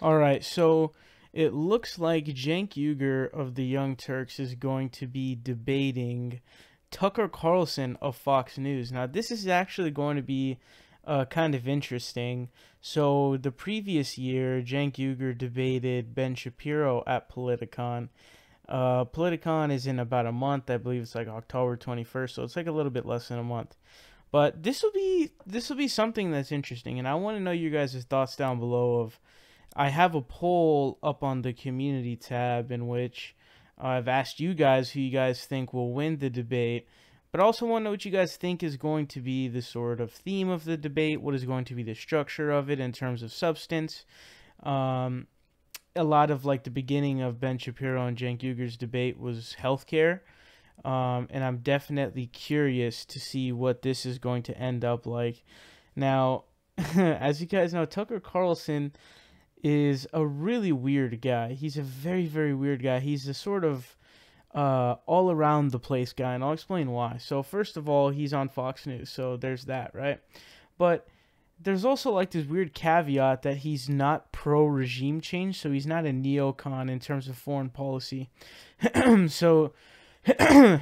All right, so it looks like Cenk Uygur of the Young Turks is going to be debating Tucker Carlson of Fox News. Now, this is actually going to be kind of interesting. So, the previous year, Cenk Uygur debated Ben Shapiro at Politicon. Politicon is in about a month. I believe it's like October 21st, so it's like a little bit less than a month. But this will be something that's interesting, and I want to know your guys' thoughts down below. Of I have a poll up on the community tab in which I've asked you guys who you guys think will win the debate, but I also want to know what you guys think is going to be the sort of theme of the debate. What is going to be the structure of it in terms of substance? Um, a lot of like the beginning of Ben Shapiro and Cenk Uygur's debate was healthcare. And I'm definitely curious to see what this is going to end up like. Now, as you guys know, Tucker Carlson is a really weird guy. He's a very, very weird guy. He's a sort of all around the place guy, and I'll explain why. So, first of all, he's on Fox News, so there's that, right? But there's also like this weird caveat that he's not pro regime change, so he's not a neocon in terms of foreign policy. So,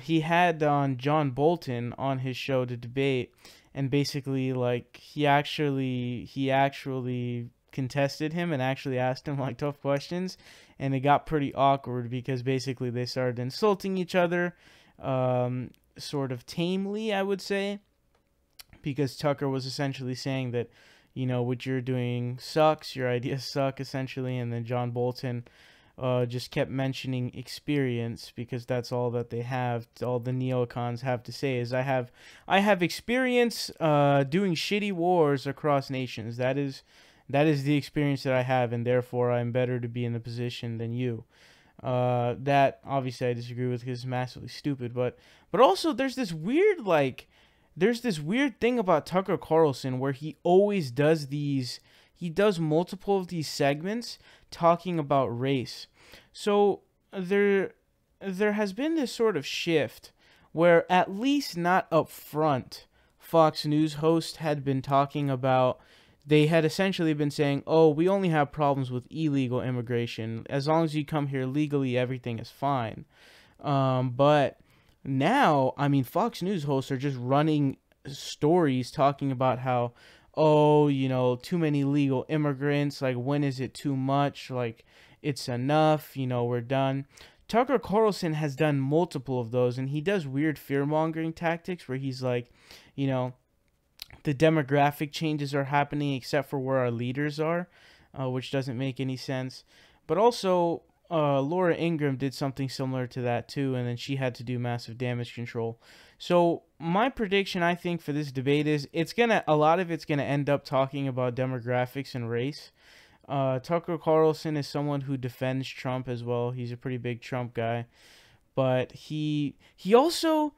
he had on John Bolton on his show to debate, and basically like he actually contested him and actually asked him like tough questions, and it got pretty awkward because basically they started insulting each other, sort of tamely, I would say, because Tucker was essentially saying that, what you're doing sucks, your ideas suck, essentially, and then John Bolton just kept mentioning experience because that's all that they have. All the neocons have to say is, I have experience doing shitty wars across nations. That is the experience that I have, and therefore I'm better to be in the position than you. That obviously I disagree with because it's massively stupid. But also there's this weird thing about Tucker Carlson where he always does these. He does multiple of these segments talking about race. So there has been this sort of shift where, at least not up front, Fox News hosts had been talking about, they had essentially been saying, oh, we only have problems with illegal immigration. As long as you come here legally, everything is fine. But now, I mean, Fox News hosts are just running stories talking about how, oh, too many legal immigrants. Like, when is it too much? Like, it's enough. We're done. Tucker Carlson has done multiple of those, and he does weird fear-mongering tactics where he's like, the demographic changes are happening except for where our leaders are, which doesn't make any sense. But also, Laura Ingraham did something similar to that too, and then she had to do massive damage control. So my prediction, I think, for this debate is a lot of it's gonna end up talking about demographics and race. Tucker Carlson is someone who defends Trump as well. He's a pretty big Trump guy, but he also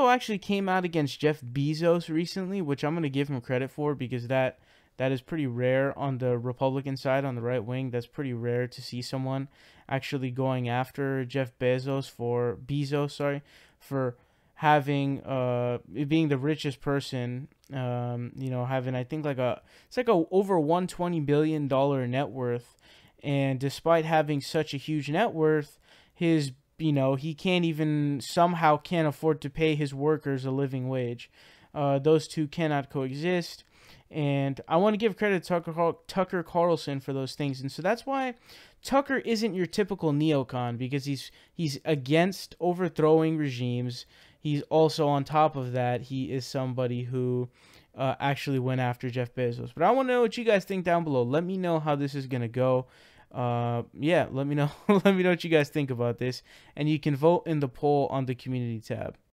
actually came out against Jeff Bezos recently, which I'm gonna give him credit for because that is pretty rare on the Republican side, on the right wing. That's pretty rare to see someone actually going after Jeff for having being the richest person, having, I think, it's like a over $120 billion net worth, and despite having such a huge net worth, he can't afford to pay his workers a living wage. Those two cannot coexist. And I want to give credit to Tucker Carlson for those things. And so that's why Tucker isn't your typical neocon, because he's against overthrowing regimes. He's also, on top of that, he is somebody who actually went after Jeff Bezos. But I want to know what you guys think down below. Let me know how this is going to go. Yeah, let me know. Let me know what you guys think about this. And you can vote in the poll on the community tab.